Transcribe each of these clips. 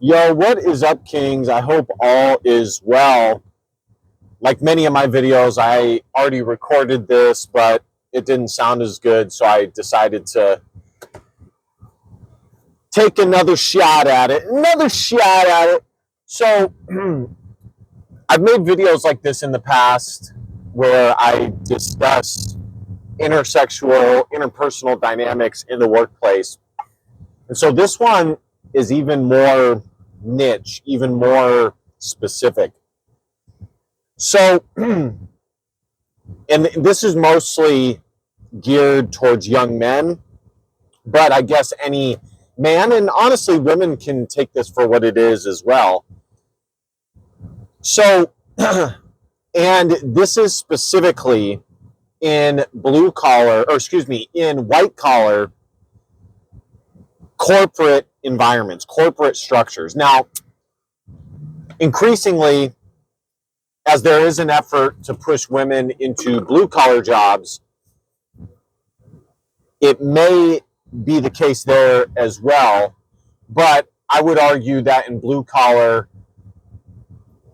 Yo, what is up, Kings? I hope all is well. Like many of my videos, I already recorded this, but it didn't sound as good, so I decided to take another shot at it. So, I've made videos like this in the past where I discuss interpersonal dynamics in the workplace. And so this one is even more niche, even more specific. So, and this is mostly geared towards young men, but I guess any man, and honestly, women can take this for what it is as well. So, and this is specifically in in white collar corporate environments, corporate structures. Now, increasingly, as there is an effort to push women into blue collar jobs, it may be the case there as well. But I would argue that in blue collar,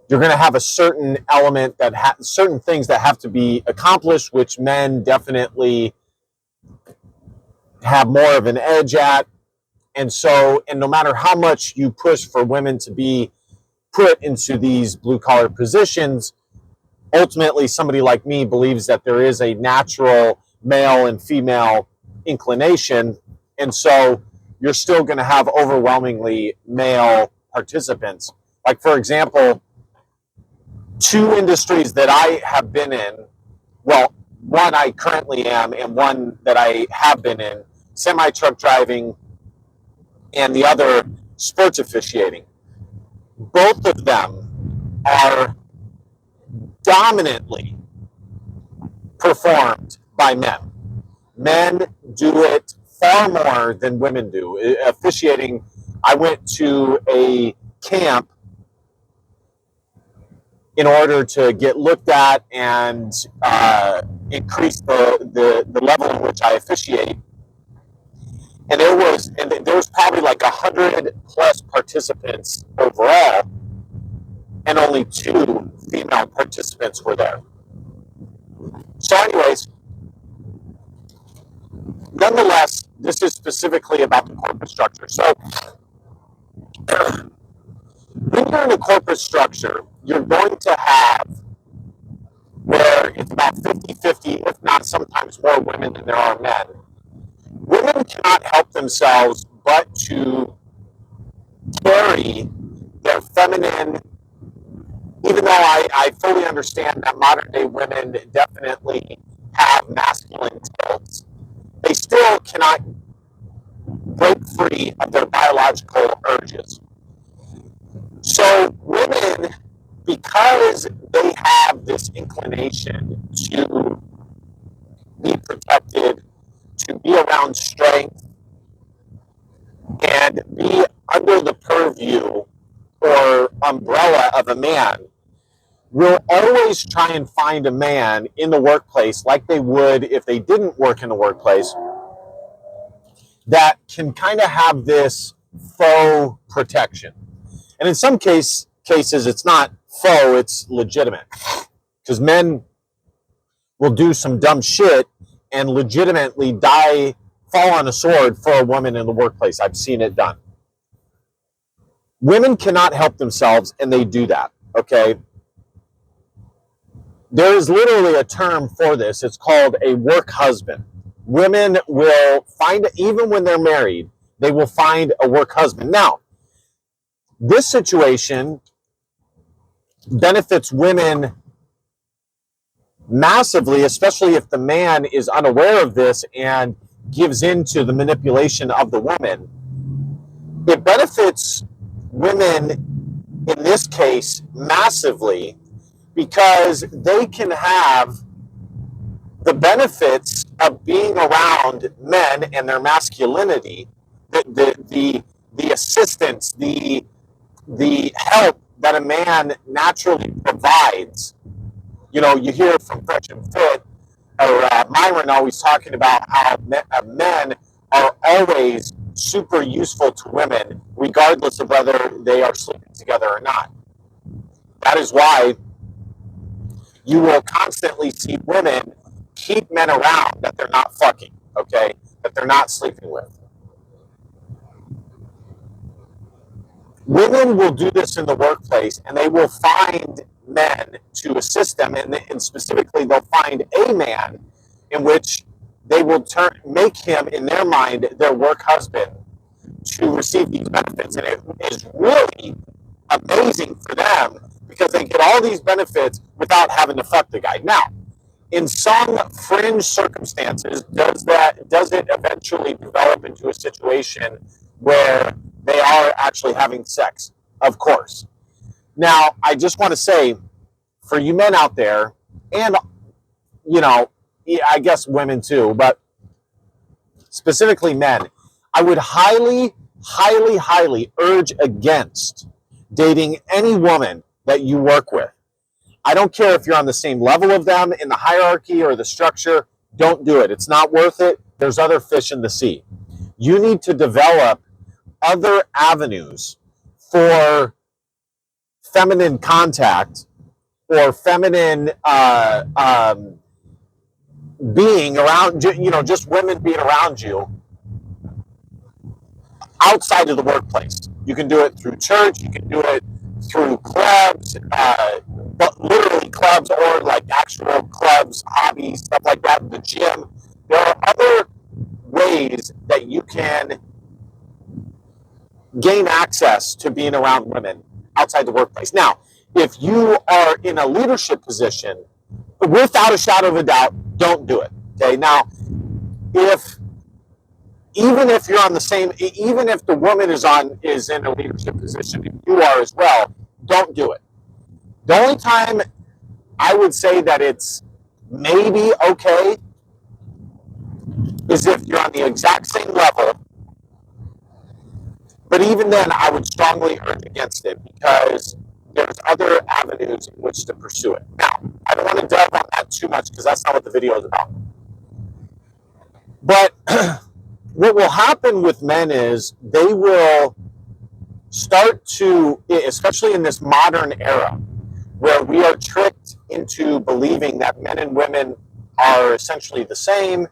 you're going to have a certain element certain things that have to be accomplished, which men definitely have more of an edge at. And no matter how much you push for women to be put into these blue collar positions, ultimately somebody like me believes that there is a natural male and female inclination. And so you're still going to have overwhelmingly male participants. Like, for example, two industries that I have been in, well, one I currently am and one that I have been in, semi-truck driving and the other sports officiating. Both of them are dominantly performed by men. Men do it far more than women do. Officiating, I went to a camp in order to get looked at and increase the level in which I officiate. And there was probably like 100 plus participants overall, and only 2 female participants were there. So anyways, nonetheless, this is specifically about the corporate structure. So when you're in a corporate structure, you're going to have where it's about 50-50, if not sometimes more women than there are men. Women cannot help themselves but to carry their feminine, even though I fully understand that modern day women definitely have masculine tilts, they still cannot break free of their biological urges. So women, because they have this inclination to be protected, to be around strength, and be under the purview or umbrella of a man, will always try and find a man in the workplace, like they would if they didn't work in the workplace, that can kind of have this faux protection. And in some cases, it's not faux, it's legitimate. Because men will do some dumb shit and legitimately fall on a sword for a woman in the workplace. I've seen it done. Women cannot help themselves, and they do that, okay? There is literally a term for this. It's called a work husband. Women will find, even when they're married, they will find a work husband. Now, this situation benefits women massively, especially if the man is unaware of this and gives into the manipulation of the woman. It benefits women in this case massively because they can have the benefits of being around men and their masculinity, the assistance, the help that a man naturally provides. You know, you hear from Fresh and Fit, or Myron always talking about how men are always super useful to women, regardless of whether they are sleeping together or not. That is why you will constantly see women keep men around that they're not fucking, okay? That they're not sleeping with. Women will do this in the workplace, and they will find men to assist them, and specifically they'll find a man in which they will make him, in their mind, their work husband to receive these benefits. And it is really amazing for them because they get all these benefits without having to fuck the guy. Now, in some fringe circumstances, does it eventually develop into a situation where they are actually having sex? Of course. Now, I just want to say, for you men out there, and, you know, I guess women too, but specifically men, I would highly, highly, highly urge against dating any woman that you work with. I don't care if you're on the same level of them in the hierarchy or the structure. Don't do it. It's not worth it. There's other fish in the sea. You need to develop other avenues for feminine contact or feminine being around, you know, just women being around you outside of the workplace. You can do it through church. You can do it through clubs, but literally clubs or like actual clubs, hobbies, stuff like that, the gym. There are other ways that you can gain access to being around women outside the workplace. Now, if you are in a leadership position, without a shadow of a doubt, don't do it. Okay. Now, even if you're on the same, even if the woman is in a leadership position, and you are as well, don't do it. The only time I would say that it's maybe okay is if you're on the exact same level. But even then, I would strongly urge against it because there's other avenues in which to pursue it. Now, I don't want to delve on that too much because that's not what the video is about. But what will happen with men is they will start to, especially in this modern era, where we are tricked into believing that men and women are essentially the same,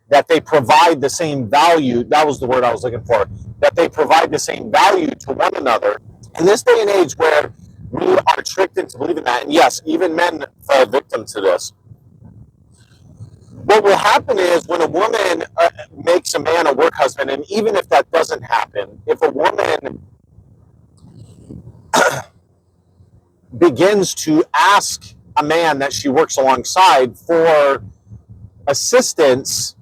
that they provide the same value. That was the word I was looking for. That they provide the same value to one another. In this day and age where we are tricked into believing that, and yes, even men fall victim to this. What will happen is when a woman makes a man a work husband, and even if that doesn't happen, if a woman begins to ask a man that she works alongside for assistance,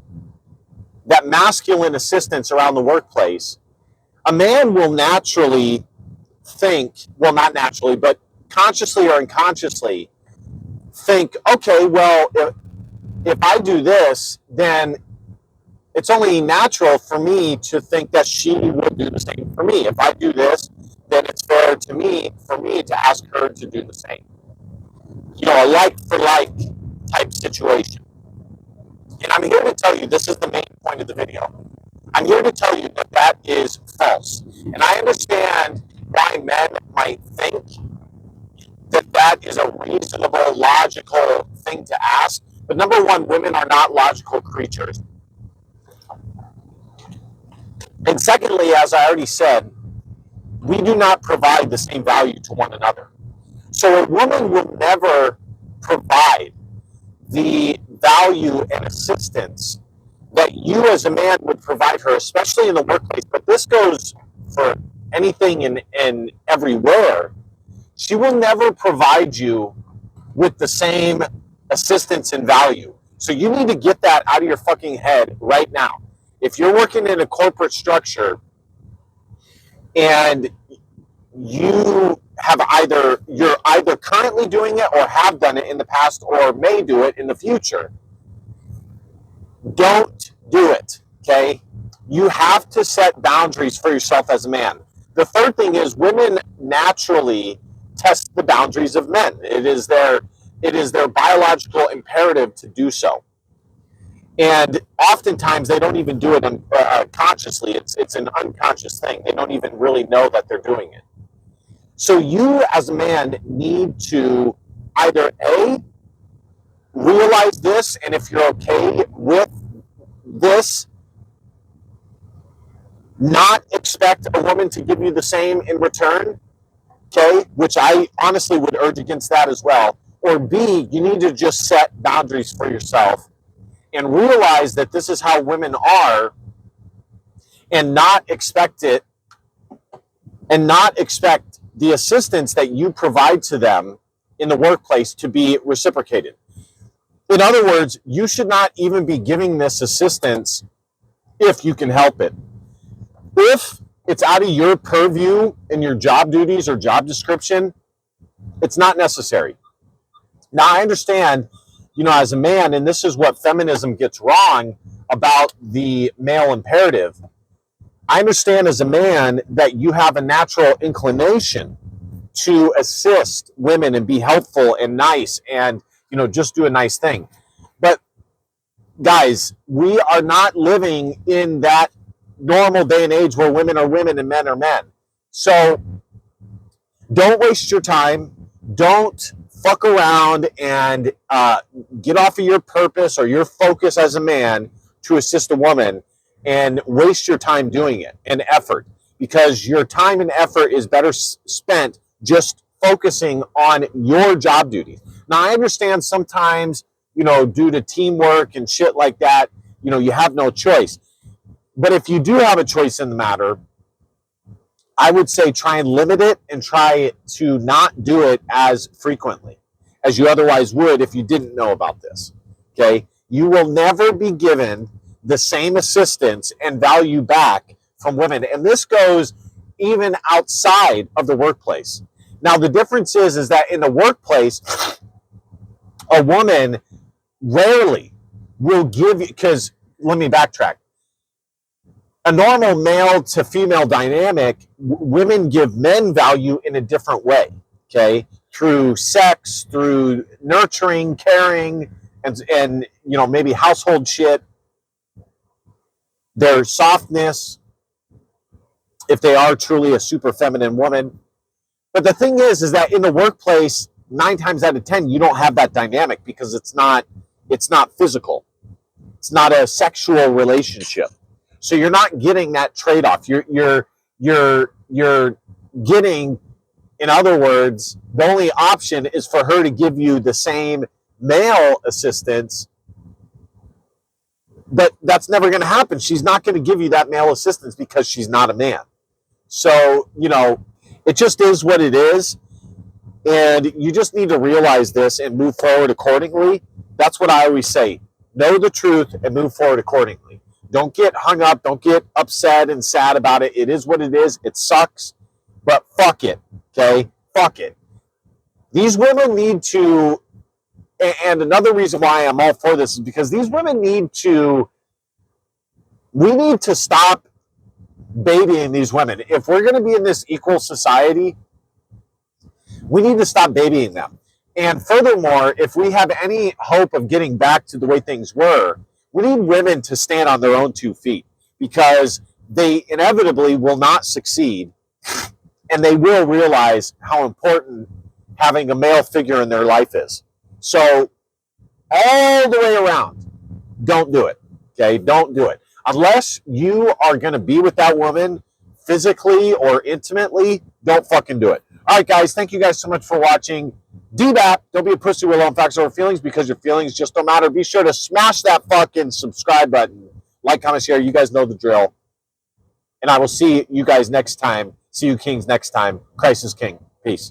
that masculine assistance around the workplace, a man will naturally think, well, not naturally, but consciously or unconsciously think, okay, well, if I do this, then it's only natural for me to think that she will do the same for me. If I do this, then it's fair to me, for me to ask her to do the same. You know, a like for like type situation. And I'm here to tell you, this is the main point of the video. I'm here to tell you that that is false. And I understand why men might think that that is a reasonable, logical thing to ask. But number one, women are not logical creatures. And secondly, as I already said, we do not provide the same value to one another. So a woman will never provide the value and assistance that you as a man would provide her, especially in the workplace. But this goes for anything and everywhere. She will never provide you with the same assistance and value. So you need to get that out of your fucking head right now. If you're working in a corporate structure and you're either currently doing it or have done it in the past or may do it in the future, don't do it, okay? You have to set boundaries for yourself as a man. The third thing is women naturally test the boundaries of men. It is their biological imperative to do so. And oftentimes they don't even do it consciously. It's an unconscious thing. They don't even really know that they're doing it. So you as a man need to either A, realize this, and if you're okay with this, not expect a woman to give you the same in return, okay, which I honestly would urge against that as well. Or B, you need to just set boundaries for yourself and realize that this is how women are, and not expect it, and not expect the assistance that you provide to them in the workplace to be reciprocated. In other words, you should not even be giving this assistance if you can help it. If it's out of your purview in your job duties or job description, it's not necessary. Now, I understand, as a man, and this is what feminism gets wrong about the male imperative. I understand as a man that you have a natural inclination to assist women and be helpful and nice and, just do a nice thing. But guys, we are not living in that normal day and age where women are women and men are men. So don't waste your time. Don't fuck around and get off of your purpose or your focus as a man to assist a woman and waste your time doing it and effort, because your time and effort is better spent just focusing on your job duties. Now, I understand sometimes, due to teamwork and shit like that, you have no choice. But if you do have a choice in the matter, I would say try and limit it and try to not do it as frequently as you otherwise would if you didn't know about this. Okay? You will never be given the same assistance and value back from women. And this goes even outside of the workplace. Now, the difference is that in the workplace, a woman rarely will give you, because let me backtrack. A normal male to female dynamic, women give men value in a different way, okay? Through sex, through nurturing, caring, and maybe household shit, their softness, if they are truly a super feminine woman. But the thing is that in the workplace, 9 times out of 10, you don't have that dynamic because it's not physical. It's not a sexual relationship. So you're not getting that trade-off. You're getting, in other words, the only option is for her to give you the same male assistance, but that's never going to happen. She's not going to give you that male assistance because she's not a man. So, it just is what it is. And you just need to realize this and move forward accordingly. That's what I always say. Know the truth and move forward accordingly. Don't get hung up. Don't get upset and sad about it. It is what it is. It sucks, but fuck it. Okay? Fuck it. These women need to, and another reason why I'm all for this is because these women we need to stop babying these women. If we're going to be in this equal society, we need to stop babying them. And furthermore, if we have any hope of getting back to the way things were, we need women to stand on their own 2 feet, because they inevitably will not succeed, and they will realize how important having a male figure in their life is. So all the way around, don't do it. Okay? Don't do it. Unless you are going to be with that woman physically or intimately, don't fucking do it. All right, guys, thank you guys so much for watching. DBAP, don't be a pussy with lone facts over feelings, because your feelings just don't matter. Be sure to smash that fucking subscribe button. Like, comment, share. You guys know the drill. And I will see you guys next time. See you kings next time. Christ is king. Peace.